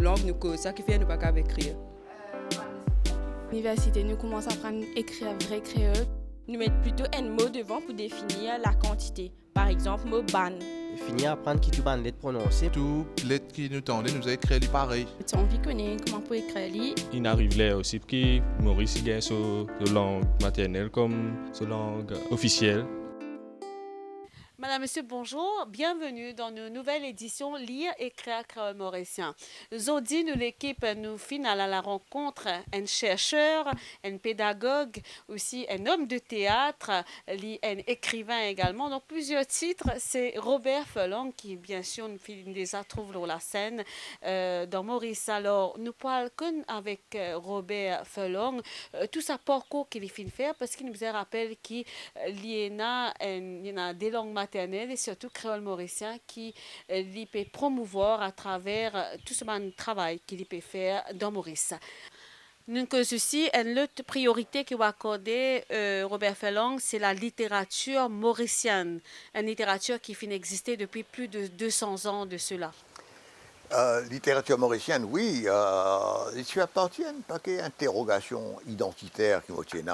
langue, nous cause ça qui fait nous pas qu'à écrire. L'université, nous commençons à apprendre à écrire vrai créole. Nous mettons plutôt un mot devant pour définir la quantité. Par exemple, mot ban. Finir à apprendre qui tu vas lettre prononcer. Tout lettre qui nous tendait, nous a écrit pareil. Tu as envie de connaître comment pour écrire. Il arrive là aussi que Maurice a sa langue maternelle comme sa langue officielle. Madame, Monsieur, bonjour. Bienvenue dans une nouvelle édition Lire, écrire créole mauricien. Aujourd'hui, nous, l'équipe, nous finale à la rencontre un chercheur, un pédagogue, aussi un homme de théâtre, un écrivain également. Donc, plusieurs titres. C'est Robert Felong qui, bien sûr, nous les a trouvés dans la scène dans Maurice. Alors, nous parlons avec Robert Felong tout sa parcours qu'il fait faire parce qu'il nous rappelle qu'il y a des langues maternelles et surtout créole mauricien qui peut promouvoir à travers tout ce travail qu'il peut faire dans Maurice. Nous avons aussi une autre priorité que va accorder Robert Felong, c'est la littérature mauricienne, une littérature qui finit d'exister depuis plus de 200 ans de cela. Littérature mauricienne, oui. Je suis appartient à un paquet d'interrogations identitaires qui me tiennent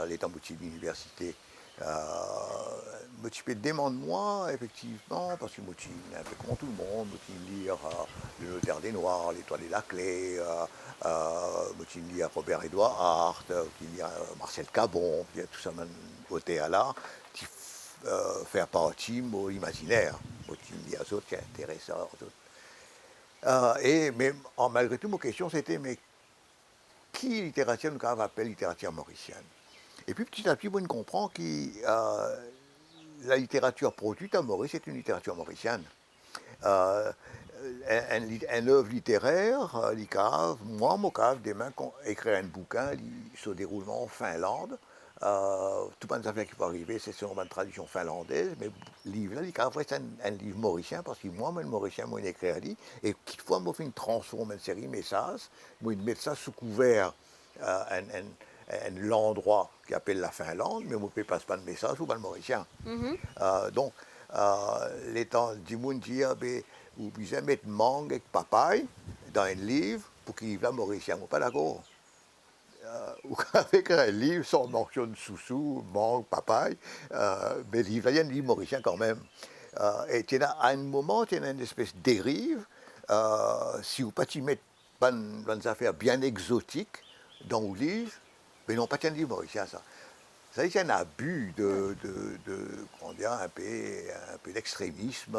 l'état de l'université. Je demande moi, effectivement, parce que je suis un peu comme tout le monde, je lire Le Notaire des Noirs, L'Étoile et la Clé, je lire Robert-Édouard Hart, je lire Marcel Cabon, tout ça, côté à là, qui fait partie de mon imaginaire. Je lis aux autres qui est intéressant. Mais malgré tout, ma question c'était, mais qui littérature nous appelle littérature mauricienne? Et puis petit à petit, on comprend que la littérature produite à Maurice est une littérature mauricienne. Un œuvre littéraire, moi, mon cave, demain, écrire un bouquin, se déroulement en Finlande. Tout le monde qui va arriver, c'est selon une tradition finlandaise, mais le livre là, c'est un livre mauricien, parce que moi, je suis mauricien, moi, je écrit et quelquefois, moi, je transforme une série de messages, moi, je mets ça sous couvert l'endroit qui appelle la Finlande, mais on ne peut pas de message ou pas le mauricien. Donc, les temps du monde dire, vous pouvez mettre mangue et papaye dans un livre pour qu'il vive la mauricien, ou pas d'accord. Ou avec un livre sans mention de sous-sous, mangue, papaye, mais le livre, il y a un livre mauricien quand même. Et à un moment, il y a une espèce de dérive, si vous ne pas y mettre des affaires bien exotiques dans le livre, mais non, pas un livre mauricien, ça. Ça, c'est un abus un peu d'extrémisme.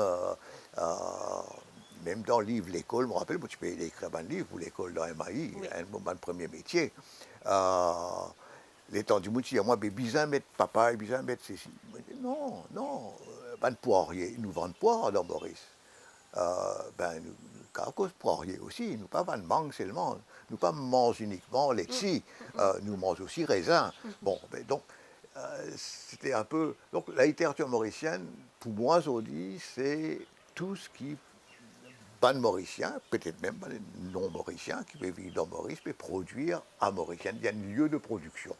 Même dans le livre L'école, je me rappelle, tu peux écrire un livre pour l'école dans MAI, oui. Un moment de premier métier. Les temps du monde, moi, bizarre mettre papa, bizarre mettre ceci. Non, pas de poirier. Nous vendons poire dans Maurice. Nous, cause poirier aussi, nous pas de mangue seulement. Nous pas mangons uniquement laitier, nous mangeons aussi raisin. Bon, donc, c'était un peu. Donc, la littérature mauricienne, pour moi, aujourd'hui, c'est tout ce qui ban mauricien, peut-être même non mauricien, qui peut vivre dans Maurice, peut produire à Mauricien. Il y a un lieu de production.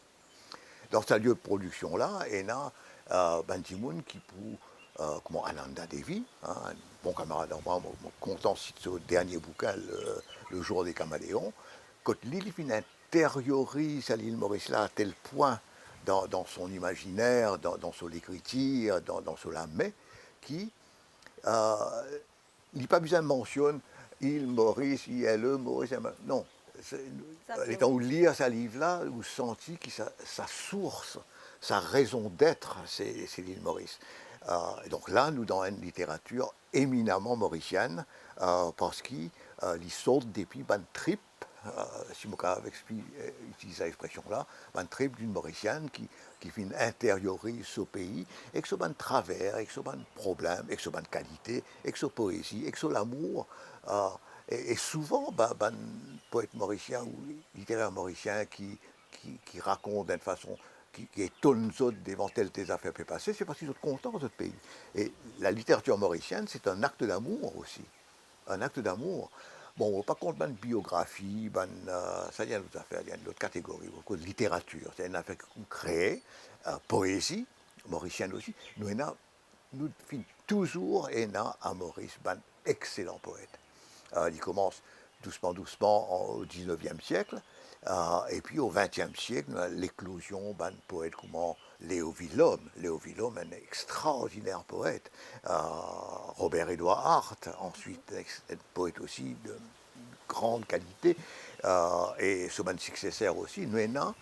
Dans ce lieu de production-là, il y a Bantimoun qui pour, comment Ananda Devi, un bon camarade de moi, content de ce dernier bouquin, Le Jour des Caméléons, quand l'île intériorise à l'île Maurice-là à tel point dans son imaginaire, dans son écriture, dans son âme, qui il n'est pas besoin de mentionner il, Maurice, ILE, Maurice, non. Étant où lire ce livre-là, vous sentez que sa source, sa raison d'être, c'est l'île Maurice. Et donc là, nous dans une littérature éminemment mauricienne, parce qu'il saute depuis une trip, si je peux utiliser cette expression-là, une trip d'une mauricienne qui intériorise ce pays, avec son travers, avec son problème, avec son qualité, avec sa poésie, avec son amour. Et souvent, poète mauricien ou littéraire mauricien qui raconte d'une façon qui étonne les autres devant telles affaires peut passer, c'est parce qu'ils sont contents de notre pays. Et la littérature mauricienne, c'est un acte d'amour aussi. Un acte d'amour. Bon, on ne va pas compter une biographie, ça, il y a d'autres affaires, il y a d'autres catégories, beaucoup de littérature. C'est une affaire qu'on crée, poésie, mauricienne aussi. Nous finissons toujours à Maurice, un excellent poète. Il commence doucement, doucement au XIXe siècle. Et puis au XXe siècle, l'éclosion d'un poète comme Léo Villaume. Léo Villaume, un extraordinaire poète. Robert-Édouard Hart, ensuite, un poète aussi de grande qualité. Et son successeur aussi, Nuena,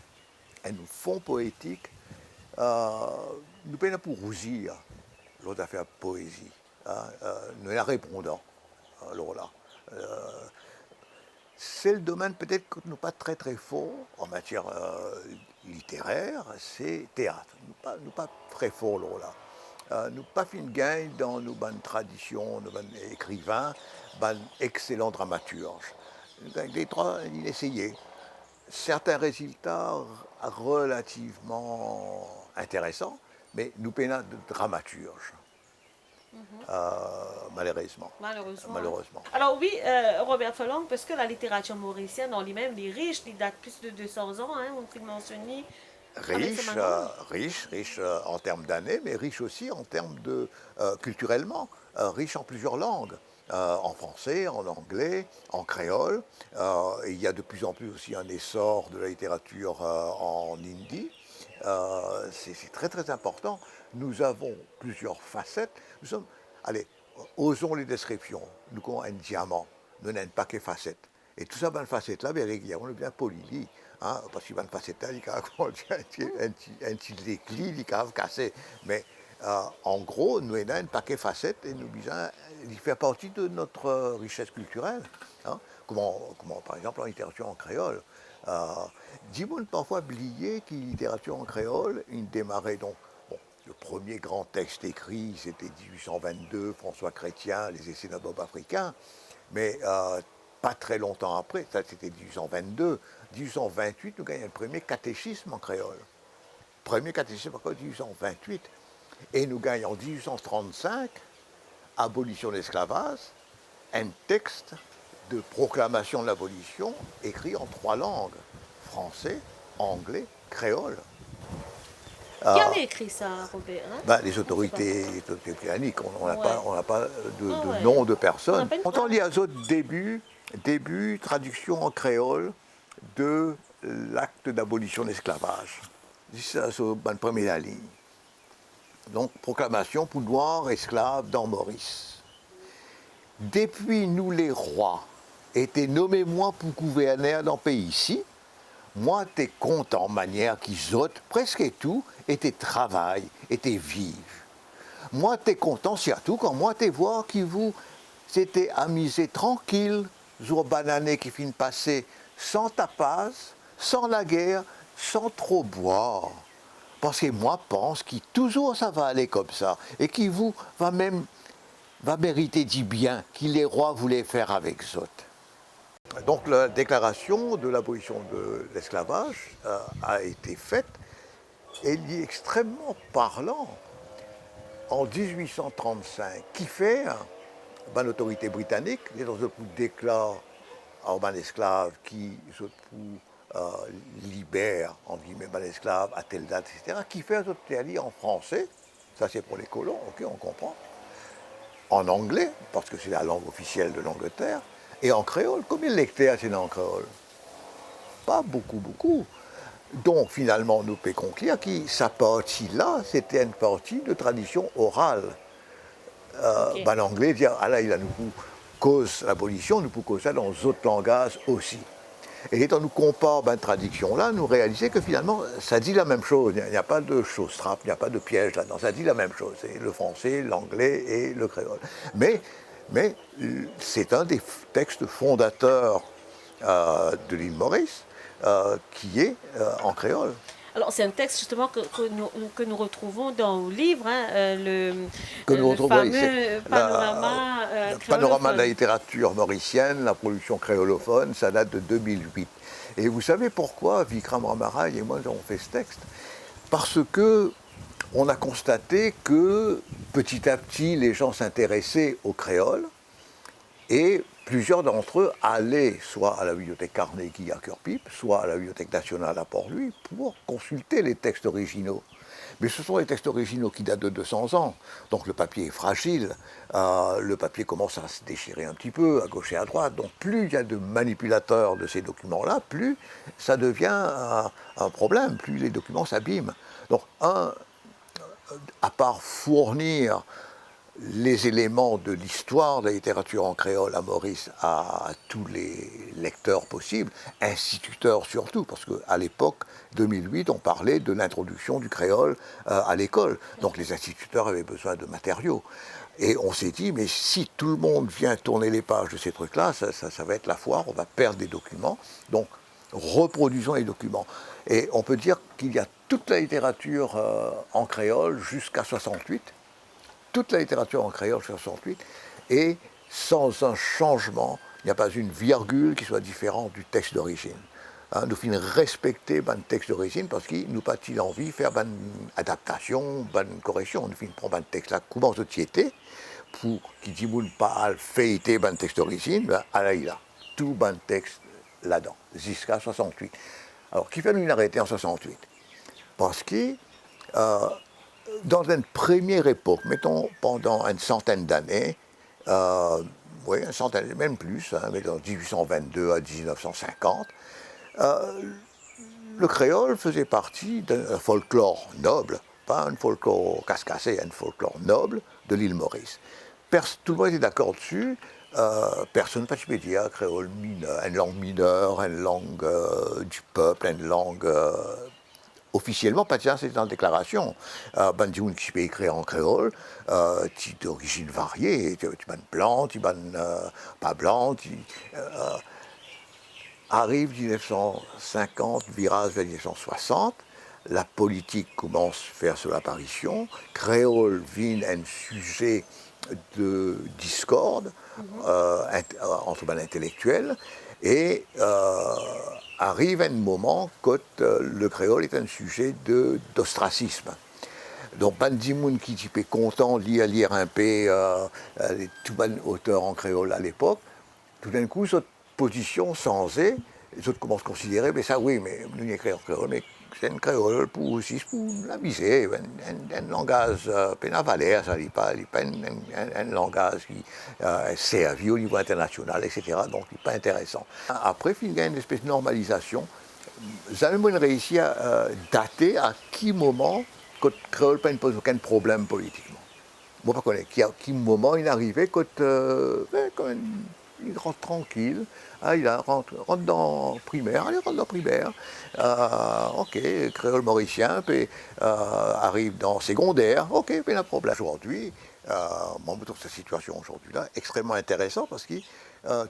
un fond poétique. Nous peinons pour rousir l'autre affaire poésie. Nuena répondant. Alors là. C'est le domaine peut-être que nous pas très très fort en matière littéraire, c'est théâtre. Nous pas très fort là. Nous pas fin gain dans nos bonnes traditions, nos bonnes écrivains, bonnes excellents dramaturges. Les trois, ils essayaient. Certains résultats relativement intéressants, mais nous peinons de dramaturges. Malheureusement. Malheureusement. Alors oui, Robert Felong, parce que la littérature mauricienne en lui-même est riche, il date plus de 200 ans, on peut le mentionner. Riche en termes d'années, mais riche aussi en termes de culturellement, riche en plusieurs langues. En français, en anglais, en créole. Il y a de plus en plus aussi un essor de la littérature en hindi. C'est très très important. Nous avons plusieurs facettes. Nous sommes, allez, osons les descriptions. Nous avons un diamant, nous n'avons pas que facettes. Et tout ça, ben, facettes-là, bien régulièrement, on est bien poli, parce que ben, facettes-là, il y a un petit déclic, il y a cassé. Mais en gros, nous avons un paquet de facettes et nous disons, il fait partie de notre richesse culturelle. Comment, par exemple, en littérature en créole. Dis-moi parfois oublier que la littérature en créole, il démarrait donc. Bon, le premier grand texte écrit, c'était 1822, François Chrétien, les essais d'un bob africain. Mais pas très longtemps après, ça c'était 1822. 1828, nous gagnons le premier catéchisme en créole. Premier catéchisme en créole, 1828. Et nous gagnons en 1835, abolition de l'esclavage, un texte de proclamation de l'abolition écrit en 3 langues, français, anglais, créole. Qui avait écrit ça, Robert Les autorités britanniques, on n'a pas de nom de personne. On entend les autres début, traduction en créole de l'acte d'abolition de l'esclavage. C'est la première ligne. Donc, proclamation pour noirs esclaves dans Maurice. Depuis nous les rois, étaient nommés moi pour gouverner dans le pays ici, moi t'es content manière qu'ils autres, presque tout, était travail, était vivre. Moi t'es content surtout quand moi t'es voir qui vous s'était amusé tranquille, jour banané qui finit passer sans tapage, sans la guerre, sans trop boire. Parce que moi pense que toujours ça va aller comme ça et qui vous va mériter du bien que les rois voulaient faire avec eux. Donc la déclaration de l'abolition de l'esclavage a été faite et il est extrêmement parlant. En 1835, qui fait l'autorité britannique, les autres déclarent à un esclave qui libère, entre guillemets, un esclave à telle date, etc., qui fait un autre en français, ça c'est pour les colons, ok, on comprend, en anglais, parce que c'est la langue officielle de l'Angleterre, et en créole. Combien de lecteurs c'est en créole? Pas beaucoup. Donc finalement, nous pouvons conclure que sa partie-là, c'était une partie de tradition orale. Okay. L'anglais dit, ah là, il a nous cause l'abolition, nous pouvons causer ça dans d'autres langages aussi. Et quand nous comparons cette traduction-là, nous réalisons que finalement, ça dit la même chose. Il n'y a pas de chose-trappe, il n'y a pas de piège là-dedans. Ça dit la même chose. C'est le français, l'anglais et le créole. Mais c'est un des textes fondateurs de l'île Maurice qui est en créole. Alors, c'est un texte justement que nous retrouvons dans le livre, le fameux panorama panorama de la littérature mauricienne, la production créolophone, ça date de 2008. Et vous savez pourquoi Vikram Ramaraï et moi avons fait ce texte? Parce que on a constaté que petit à petit, les gens s'intéressaient au créole et plusieurs d'entre eux allaient soit à la bibliothèque Carnegie à Cœur-Pipe, soit à la bibliothèque nationale à Port-Louis pour consulter les textes originaux. Mais ce sont les textes originaux qui datent de 200 ans, donc le papier est fragile, le papier commence à se déchirer un petit peu à gauche et à droite, donc plus il y a de manipulateurs de ces documents-là, plus ça devient un problème, plus les documents s'abîment. Donc à part fournir les éléments de l'histoire de la littérature en créole à Maurice à tous les lecteurs possibles, instituteurs surtout, parce qu'à l'époque, 2008, on parlait de l'introduction du créole à l'école. Donc les instituteurs avaient besoin de matériaux. Et on s'est dit, mais si tout le monde vient tourner les pages de ces trucs-là, ça va être la foire, on va perdre des documents. Donc reproduisons les documents. Et on peut dire qu'il y a toute la littérature en créole jusqu'à 68, toute la littérature en créole jusqu'à 68, et sans un changement, il n'y a pas une virgule qui soit différente du texte d'origine. Nous finissons respecter le texte d'origine parce qu'il nous pas-il envie de faire une adaptation, une correction. Nous finissons prendre un texte là, comment société, pour qui dit pas feuilleter le texte d'origine, là il a tout le texte là-dedans, jusqu'à 68. Alors, qui fait une arrêté en 68? Parce que dans une première époque, mettons pendant une centaine d'années, oui, une centaine, même plus, hein, mais dans 1822 à 1950, le créole faisait partie d'un folklore noble, pas un folklore casse-cassé, un folklore noble de l'île Maurice. Tout le monde était d'accord dessus, personne ne peut dire créole mineur, une langue mineure, une langue du peuple, une langue officiellement, pas tiens, c'est dans la déclaration. Bandioun qui peut écrire en créole, d'origine variée, tu ban blanc, tu ban pas blanc, arrive 1950, virage vers 1960, la politique commence à faire son apparition, créole vient un sujet de discorde entre les intellectuels, et arrive un moment où le créole est un sujet d'ostracisme. Donc, Bandimoun qui est content de lire un peu tout les auteurs en créole à l'époque, tout d'un coup, cette position sensée, les autres commencent à considérer, mais ça oui, mais nous écrivons en créole, mais c'est un créole pour la viser, un langage pénavalaire, ça n'est pas un langage qui est servi au niveau international, etc. Donc, il n'est pas intéressant. Après, il y a une espèce de normalisation. Nous avons réussi à dater à quel moment que le créole ne pose aucun problème politiquement. Moi, je ne sais pas à quel moment il est arrivé quand il rentre tranquille, il rentre dans primaire, allez, rentre dans primaire, ok, créole mauricien, puis arrive dans secondaire, ok, puis il y a un problème. Aujourd'hui, moi je trouve cette situation aujourd'hui-là extrêmement intéressante parce que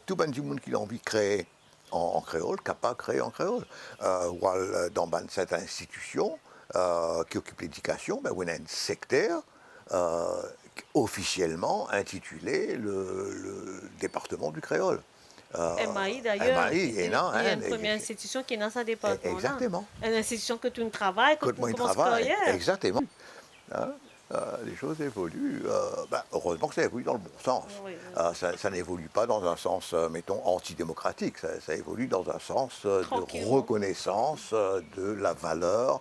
tout le monde qui a envie de créer en créole, capable de créer en créole. Ou dans cette institution qui occupe l'éducation, on a un secteur officiellement intitulé le département du créole. MAI d'ailleurs, il y a une première institution qui est dans ce département. Exactement. Une institution que tu travailles, que tu commences carrière. Exactement. Les choses évoluent. Heureusement que ça évolue dans le bon sens. Oui. Ça n'évolue pas dans un sens, mettons, antidémocratique. Ça évolue dans un sens de reconnaissance de la valeur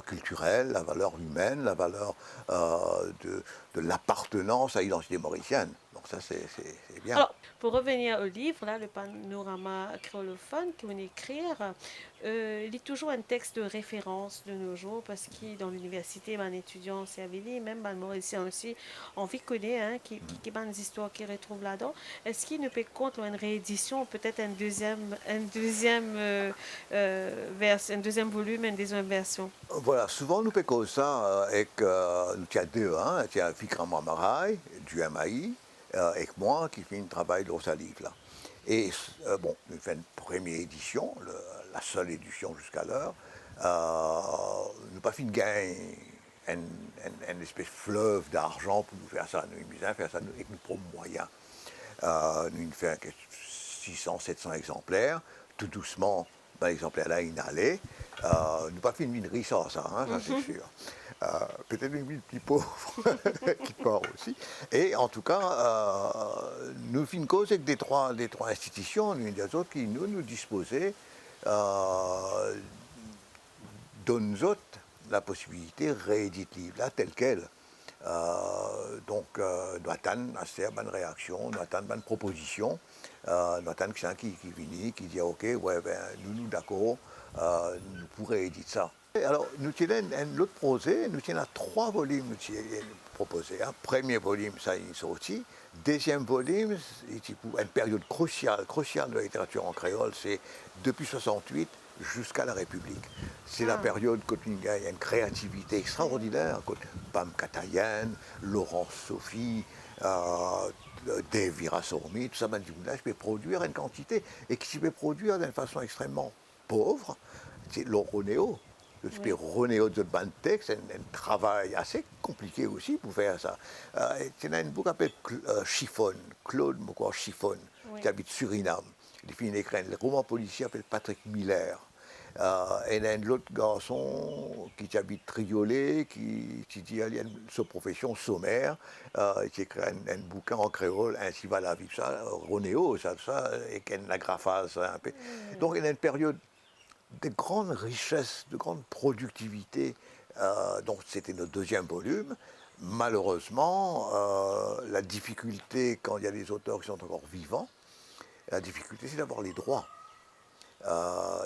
culturelle, la valeur humaine, la valeur de l'appartenance à l'identité mauricienne. Donc ça, c'est bien. Alors, pour revenir au livre, là, le panorama créolophone qu'on écrire, il est toujours un texte de référence de nos jours parce que dans l'université, un étudiant s'est avisé, même un mauricien aussi, on vit connaît, hein, qui des histoires qu'il retrouve là-dedans. Est-ce qu'il ne peut compte une réédition, peut-être un deuxième volume, une deuxième version? Voilà, souvent nous faisons ça avec nous avons deux, hein, il y a Fikram Mamaray du MAI, et moi qui fais un travail dans ce livre-là. Et bon, nous faisons une première édition, la seule édition jusqu'à l'heure. Nous pas fait de gain une espèce de fleuve d'argent pour nous faire ça. Nous avons faire ça avec nos propres moyens. Nous faisons 600, 700 exemplaires. Tout doucement, l'exemplaire-là, il allait. Nous pas fait une minerie sans ça, hein, ça c'est sûr. Peut-être une ville plus pauvre qui part aussi. Et en tout cas, nous finissons cause avec des trois institutions, l'une des autres qui nous disposaient donne autres la possibilité réédite livre là tel quel. Donc, nous attendons assez bonne réaction, nous attendons bonne proposition, nous attendons quelqu'un qui vient, qui dit ok, ouais, ben, nous d'accord, nous pourrons éditer ça. Et alors, nous tenons un autre projet, nous tenons 3 volumes nous proposés. Un premier volume, ça est sorti. Deuxième volume, c'est une période cruciale de la littérature en créole, c'est depuis 68 jusqu'à la République. C'est la période où il y a une créativité extraordinaire, comme Pam Katayan, Laurence Sophie, Dave Virasormi, tout ça, je peux produire une quantité, et qui peut produire d'une façon extrêmement pauvre, c'est le Ronéo. Le Ronéo de ban texte, un travail assez compliqué aussi pour faire ça. Il y a un bouc qui s'appelle Chiffon, Claude Mokor Chiffon, qui habite Suriname. Il fait un roman policier qui s'appelle Patrick Miller. Et il y a un autre garçon qui habite Triolet, qui dit qu'il y a sa profession sommaire, qui écrit un bouquin en créole, Ainsi va la vie. Ça, Ronéo, ça, et qu'il y a une agraphase un peu. Donc il y a une période de grande richesse, de grande productivité. Donc c'était notre deuxième volume. Malheureusement, la difficulté, quand il y a des auteurs qui sont encore vivants, la difficulté c'est d'avoir les droits.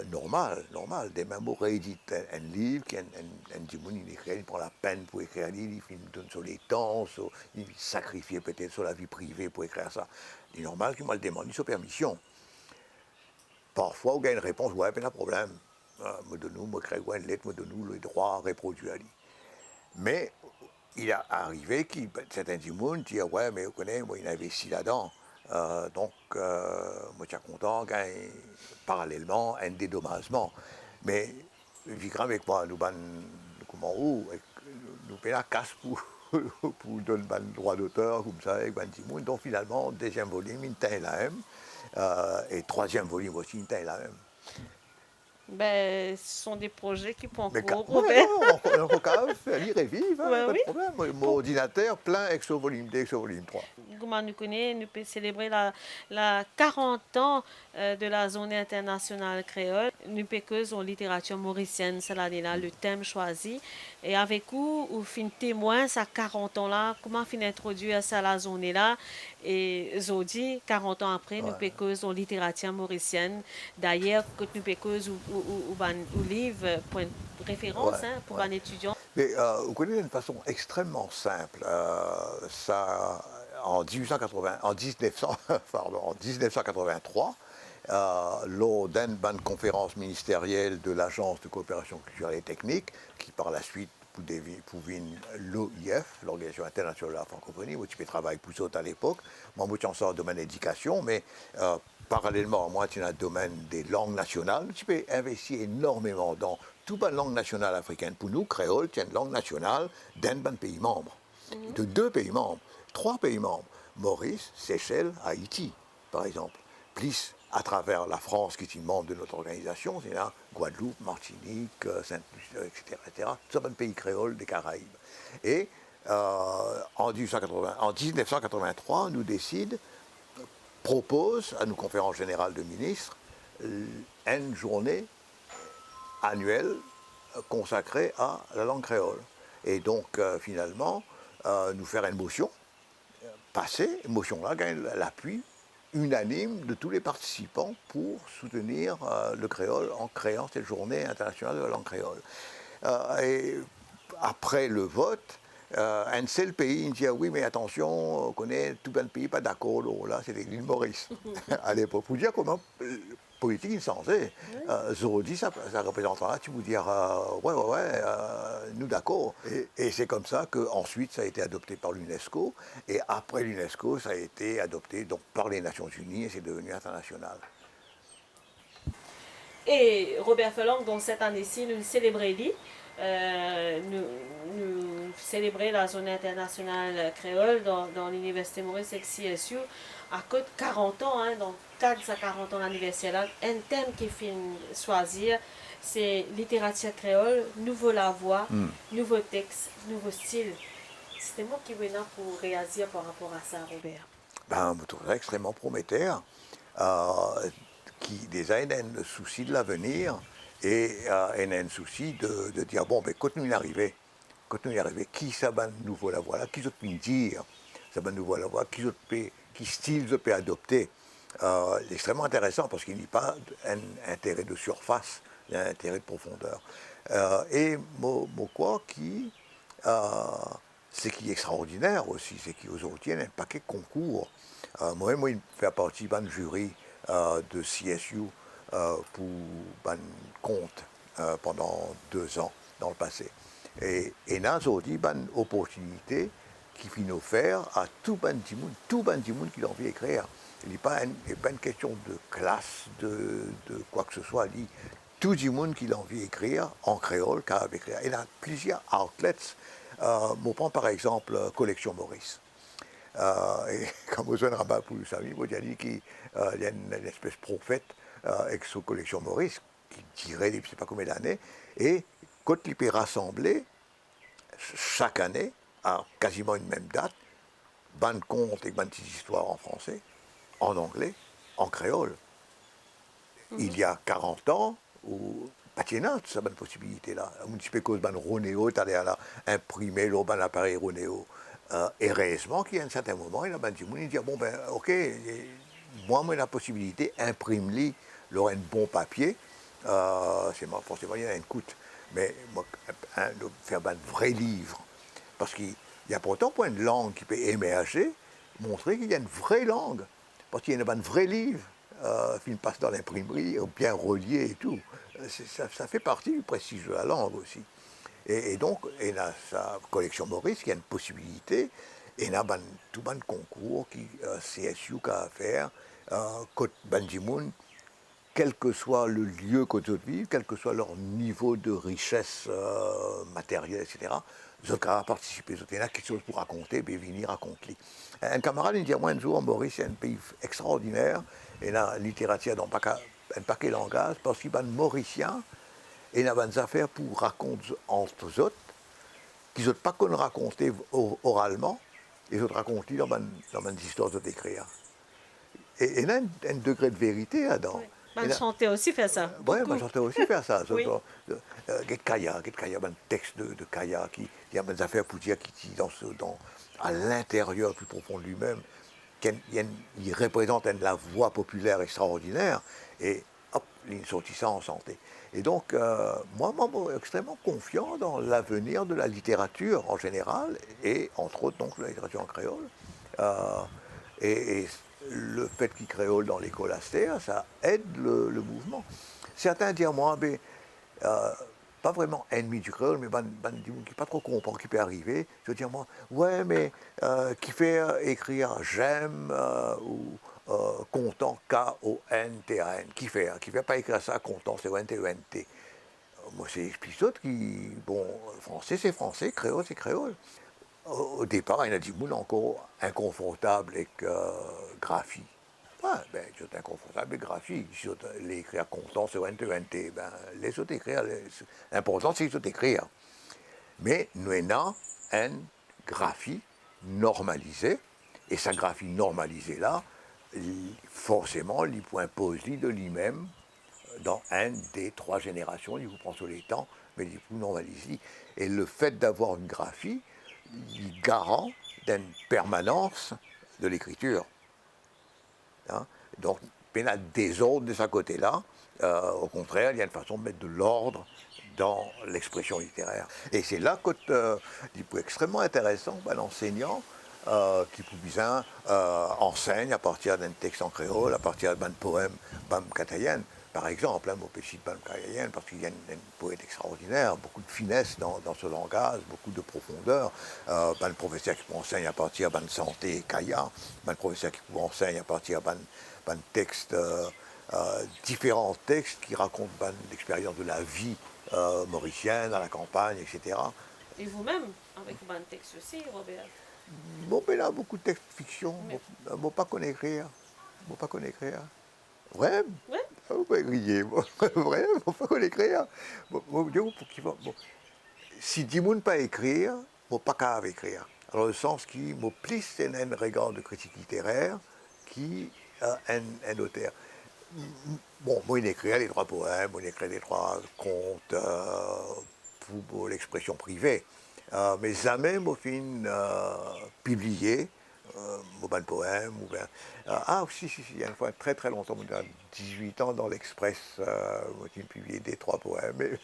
Normal, des mêmes mots réédite un livre, un démon, il prend la peine pour écrire un livre, il donne sur les temps, il sacrifie peut-être sur la vie privée pour écrire ça. C'est normal qu'il me le demande, sur permission. Parfois, on a une réponse, ouais, pas de problème. Me donne-nous, me crée une lettre, me donne-nous le droit à reproduire. Mais il est arrivé que certains gens disent, ouais, mais vous connaissez, moi, il investi là-dedans. Donc, moi, je suis content qu'il y ait parallèlement un dédommagement. Mais, vivre avec moi, nous avons la casse pour donner le droit d'auteur, comme ça, avec Bantimou. Donc, finalement, deuxième volume, il est la même. Et troisième volume aussi, il est la même. Ben, ce sont des projets qui font cours. On peut lire et vivre, pas de problème. Mon ordinateur plein exo-volume 2, exo-volume 3. Comment nous connaissons, nous pouvons célébrer la 40 ans de la Journée internationale créole. Nous pouvons en littérature mauricienne, c'est l'année-là, le thème choisi. Et avec vous, vous finissez témoin, ça 40 ans-là, comment finir introduire ça la journée-là. Et aujourd'hui, 40 ans après, nous pouvons en littérature mauricienne. D'ailleurs, que nous pouvons ou livre pour une référence pour un étudiant. Mais vous connaissez d'une façon extrêmement simple. En 1983, lors d'une conférence ministérielle de l'Agence de coopération culturelle et technique, qui par la suite pour l'OIF, l'Organisation internationale de la francophonie, où tu peux travailler plus haut à l'époque. Moi, je suis en sorte de domaine d'éducation, mais parallèlement, moi, tu as un domaine des langues nationales. Tu peux investir énormément dans toute la langue nationale africaine. Pour nous, créole, c'est une langue nationale d'un pays membre, de 2 pays membres, 3 pays membres. Maurice, Seychelles, Haïti, par exemple. Plus à travers la France, qui est une membre de notre organisation, c'est là Guadeloupe, Martinique, Sainte-Lucie, etc. Tout ça, un pays créole des Caraïbes. Et en 1983, nous propose à nos conférences générales de ministres une journée annuelle consacrée à la langue créole. Et donc, finalement, nous faire une motion, passer, motion-là gagne l'appui unanime de tous les participants pour soutenir le créole en créant cette journée internationale de la langue créole. Et après le vote, un seul pays il dit oui, mais attention, on connaît tout un pays pas d'accord, là c'était l'île Maurice. À l'époque, pour dire comment politique il changé. Zorodi, ça représentera, tu vous dire nous d'accord. Et c'est comme ça qu'ensuite ça a été adopté par l'UNESCO, et après l'UNESCO, ça a été adopté donc, par les Nations Unies, et c'est devenu international. Et Robert Felang, donc cette année-ci, nous célébrons nous célébrer la Journée internationale créole dans l'Université Maurice avec CSU à côté de 40 ans, donc 4 à 40 ans d'anniversaire là, un thème qui finit choisir c'est littérature créole, nouveau la voix, nouveau texte, nouveau style. C'était moi qui venais pour réagir par rapport à ça, Robert. Ben, je trouve ça extrêmement prometteur, qui déjà a un souci de l'avenir et a un souci de dire, bon, ben, quand nous y arriver, qui ça va nouveau la voix là, qui peut me dire, ça va nouveau la voix, qui style je peux adopter. C'est extrêmement intéressant parce qu'il n'y a pas un intérêt de surface, il y a un intérêt de profondeur. Et quoi qui, ce qui est extraordinaire aussi, c'est qu'aujourd'hui, il y a un paquet de concours. Moi, je fais partie d'un jury de CSU pour un compte pendant 2 ans dans le passé. Et là, aujourd'hui, une opportunité qui finit offert à tout le monde qui a envie d'écrire. Il n'est pas une question de classe, de quoi que ce soit. Il dit tout le monde qui a envie d'écrire en créole, car avec écrire. Il y a plusieurs outlets. Je prends par exemple Collection Maurice. Et quand vous avez un rabat pour le savoir, vous avez dit qu'il y a une espèce de prophète avec sa Collection Maurice qui dirait depuis je ne sais pas combien d'années. Et quand il peut rassembler chaque année, à quasiment une même date, ban contes et ban petites histoires en français, en anglais, en créole. Il y a 40 ans, ou pas ça bonne possibilité là. On dit que ban Ronéo, tu allais imprimer l'appareil Ronéo. Et réellement, qu'il y a un certain moment, il a ban il dit bon ben ok, moi j'ai la possibilité imprimer un bon papier. C'est forcément il y a une coûte, mais moi, faire un vrai livre. Parce qu'il y a pourtant pas une langue qui peut émerger, montrer qu'il y a une vraie langue. Parce qu'il y a un vrai livre qui passe dans l'imprimerie, bien relié et tout. Ça fait partie du prestige de la langue aussi. Et donc, il y a sa collection Maurice qui a une possibilité, et il y a tout un concours qui CSU a à faire, côté Bandimoun, quel que soit le lieu que ils vivent, quel que soit leur niveau de richesse matérielle, etc., ils ont participé. Il y en a quelque chose pour raconter, puis venir raconter. Un camarade il dit à moi un jour, Maurice, c'est un pays extraordinaire, et la littérature dans un paquet de langages, parce qu'il y a un Mauricien, et il y a des affaires pour raconter entre eux autres, qu'ils n'ont pas qu'on raconter oralement, ils ont raconté dans des histoires d'écrire. Et il y a un degré de vérité là-dedans. Oui. Ben, chanter aussi faire ça. Oui, ben, chanter aussi faire ça. Oui. Kaya, un texte de Kaya, il y a des affaires pour dire qu'il à l'intérieur plus profond de lui-même, il représente la voix populaire extraordinaire, et hop, il sortit ça en santé. Et donc, moi, je suis extrêmement confiant dans l'avenir de la littérature en général, et entre autres, donc, la littérature en créole. Et le fait qu'il créole dans l'école Astéa, ça aide le mouvement. Certains disent, moi, pas vraiment ennemi du créole, mais qui ne pas trop comprend qui peut arriver. Je dis, moi, ouais, mais qui fait écrire j'aime ou content, K-O-N-T-A-N. Qui fait pas écrire ça, content, c'est O-N-T-E-N-T. Moi, c'est expliqué qui, bon, français, c'est français, créole, c'est créole. Au départ, il y en a dit, moi, encore inconfortable avec graphie. Ouais, ben, je suis inconfortable avec graphie. Si les écrire content, c'est O-N-T-E-N-T. Ben, les autres écrire, l'important, c'est les autres écrire. Mais nous avons une graphie normalisée, et sa graphie normalisée là, forcément, il peut imposer de lui-même dans une des 3 générations, il vous prend sur les temps, mais il peut normaliser. Et le fait d'avoir une graphie, il garant d'une permanence de l'écriture. Hein? Donc, il y a des ordres de ce côté-là. Au contraire, il y a une façon de mettre de l'ordre dans l'expression littéraire. Et c'est là que c'est extrêmement intéressant, l'enseignant qui bien enseigne à partir d'un texte en créole, à partir d'un poème Bam Katayen, par exemple, mon péché de Bam Katayen, parce qu'il y a une poète extraordinaire, beaucoup de finesse dans ce langage, beaucoup de profondeur. Un professeur qui enseigne à partir d'un santé Kaya, un professeur qui enseigne à partir d'un texte, différents textes qui racontent l'expérience de la vie mauricienne, à la campagne, etc. Et vous-même, avec un texte aussi, Robert? Bon, mais là, beaucoup de textes de fiction, je ne pas connaître écrire. Ouais. Oui. Vous pouvez griller, vrai, il faut pas l'écrire. Si dis moun pas écrire, faut pas qu'à écrire. Alors le sens qui me plisse c'est un regard de critique littéraire qui un auteur. Bon, moi, il écrit les 3 poèmes, moi, il écrit les 3 contes pour l'expression privée. Mais jamais, moi, fin publié, un poème, ou bien... si, il y a une fois, très très longtemps, moi, j'ai 18 ans dans l'Express, moi, j'ai publié des 3 poèmes, mais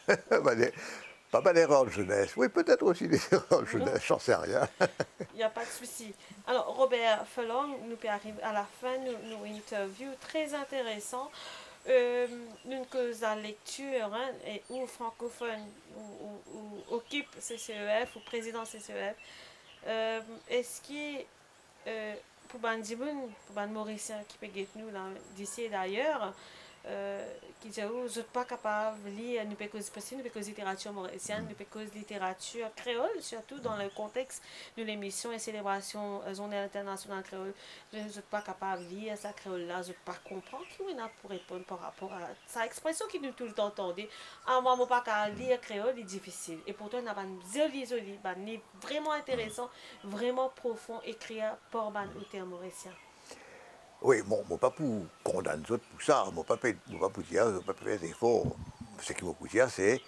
pas mal d'erreurs de jeunesse. Oui, peut-être aussi des erreurs de jeunesse, j'en sais rien. Il n'y a pas de souci. Alors, Robert Felong, nous peut arriver à la fin de nos interviews très intéressant. Nous cause la lecture, hein, et ou francophone, ou occupe CCEF, ou président CCEF. Est-ce que, pour Bandimoun, pour Band Mauricien qui peut être nous d'ici et d'ailleurs, qui dit vous n'êtes pas capable de lire, nous peut causer possible, nous peut causer littérature mauricienne, nous peut causer littérature créole, surtout dans le contexte de l'émission et célébration journée internationale créole. Vous n'êtes pas capable de lire ça créole-là, vous n'êtes pas comprendre qui on a pour répondre par rapport à sa expression qui nous tout le temps entendait. Ah, moi, je ne pas capable de lire créole, c'est difficile. Et pourtant, on a un joli livre vraiment intéressant, vraiment profond, écrit par un auteur mauricien. Oui, bon, moi pas pour condamner les autres pour ça, moi pas pour dire, pas pour faire des efforts. Ce qui m'a pour dire, c'est,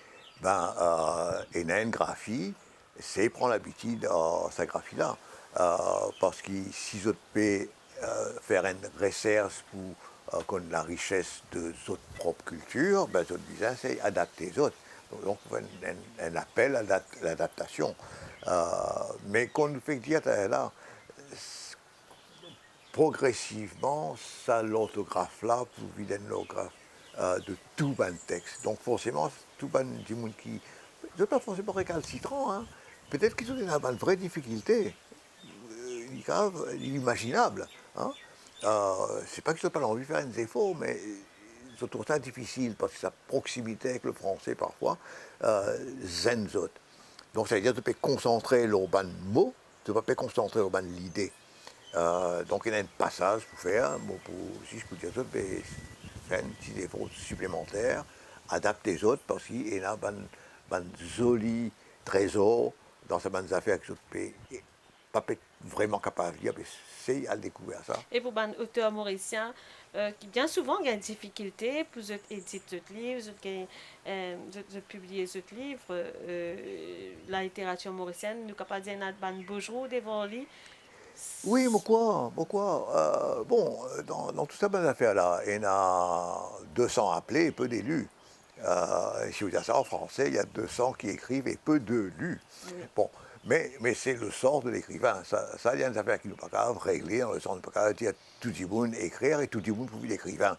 il y a une graphie, c'est prendre l'habitude de cette graphie-là. Parce que si vous pouvez faire une recherche pour connaître la richesse de votre propre culture, ben, votre disent, c'est adapter les autres. Donc, un appel à l'adaptation. Mais qu'on nous fait dire là, progressivement, ça l'orthographe-là pour vider l'orthographe de tout un texte. Donc forcément, tout un du monde qui ne pas forcément récalcitrant, hein. Peut-être qu'ils ont une vraie difficulté, inimaginable. Hein. C'est pas qu'ils n'ont pas envie de faire des efforts, mais ils trouvent ça difficile parce que sa proximité avec le français parfois zen zot. Donc ça veut dire que tu peux concentrer l'urban mot, tu ne peux pas concentrer l'urban l'idée. Donc il y a un passage pour faire, si je peux dire ça, faire un petit effort supplémentaire, adapter les autres parce qu'il y a un joli trésor dans ces bonnes affaires que je ne peux pas vraiment capable de dire, mais c'est à découvrir ça. Et pour un auteur mauricien qui bien souvent a des difficultés pour éditer d'autres livres, de publier d'autres livres, la littérature mauricienne, nous capable de dire un beau jour devant lui. Oui, pourquoi bon, dans toute cette bonne affaire-là, il y a 200 appelés et peu d'élus. Si vous dites ça en français, il y a 200 qui écrivent et peu de lus. Oui. Bon, mais c'est le sort de l'écrivain. Ça, il y a une affaire qui nous pas capable de régler, dans le sens de pas capable de dire tout le monde écrire et tout le monde pour l'écrivain.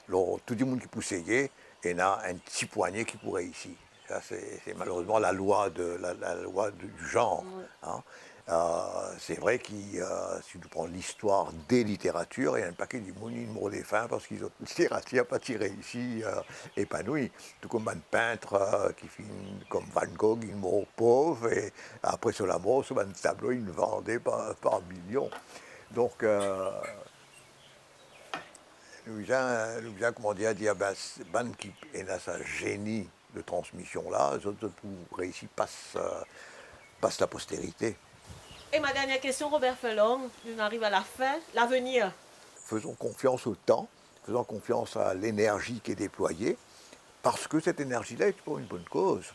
Alors, tout le monde qui peut essayer, il y en a un petit poignet qui pourrait ici. Ça, c'est malheureusement la loi du genre. Oui. Hein. C'est vrai que si tu prends l'histoire des littératures, il y a un paquet du monde qui meurt des fins parce qu'ils ont une littérature pas tirée ici épanouie. Tout comme un peintre qui finit comme Van Gogh, il meurt pauvre et après sur la mort, sur un tableau, il vendait par millions. Donc, nous avons comment dire, ban qui est là, sa génie de transmission là, les autres pour réussir passe la postérité. Et ma dernière question, Robert Felong, nous arrive à la fin, l'avenir. Faisons confiance au temps, faisons confiance à l'énergie qui est déployée, parce que cette énergie-là est pour une bonne cause.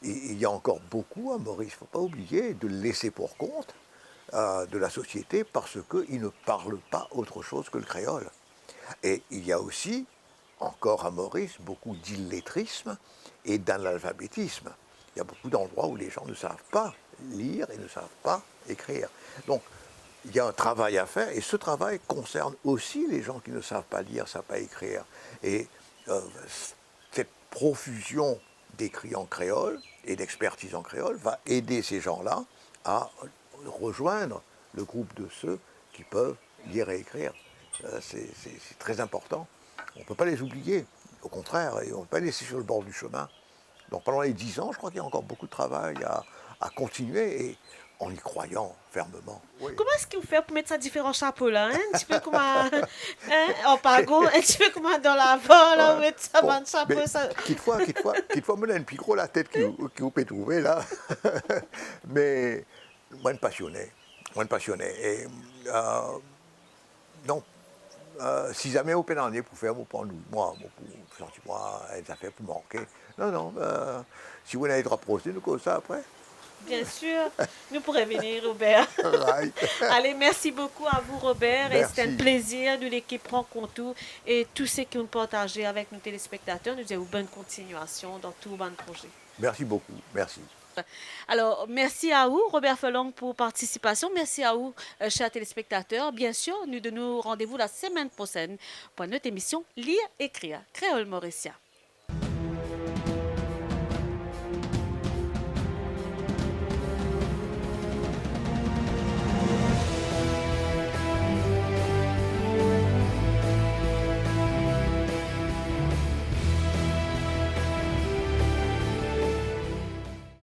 Il y a encore beaucoup à Maurice, il ne faut pas oublier, de laisser pour compte de la société parce qu'ils ne parlent pas autre chose que le créole. Et il y a aussi, encore à Maurice, beaucoup d'illettrisme et d'analphabétisme. Il y a beaucoup d'endroits où les gens ne savent pas lire et ne savent pas écrire. Donc, il y a un travail à faire et ce travail concerne aussi les gens qui ne savent pas lire, ne savent pas écrire. Et cette profusion d'écrits en créole et d'expertise en créole va aider ces gens-là à rejoindre le groupe de ceux qui peuvent lire et écrire. C'est très important. On ne peut pas les oublier, au contraire, et on ne peut pas les laisser sur le bord du chemin. Donc pendant les 10 ans, je crois qu'il y a encore beaucoup de travail à continuer et en y croyant fermement. Oui. Comment est-ce que vous faites pour mettre ça différents chapeaux là, hein? Un petit peu comme en pago, un petit peu comme dans l'avant, là, vous mettez ça dans le chapeau. Ça... Quelquefois, on a une picro la tête qui vous peut trouver là. Mais moi, je suis passionné. Et donc, si jamais vous pouvez en aller pour faire, vous prendre moi, pour sortir moi, des affaires pour manquer. Non, si vous n'avez pas procès, nous cause ça après. Bien sûr, nous pourrons venir, Robert. Right. Allez, merci beaucoup à vous, Robert. Merci. Et c'était un plaisir de l'équipe Rencontre et tous ceux qui ont partagé avec nos téléspectateurs. Nous disons bonne continuation dans tout bon projet. Merci beaucoup, merci. Alors, merci à vous, Robert Felong, pour participation. Merci à vous, chers téléspectateurs. Bien sûr, nous donnons rendez-vous la semaine prochaine pour notre émission Lire, écrire, créole mauricien.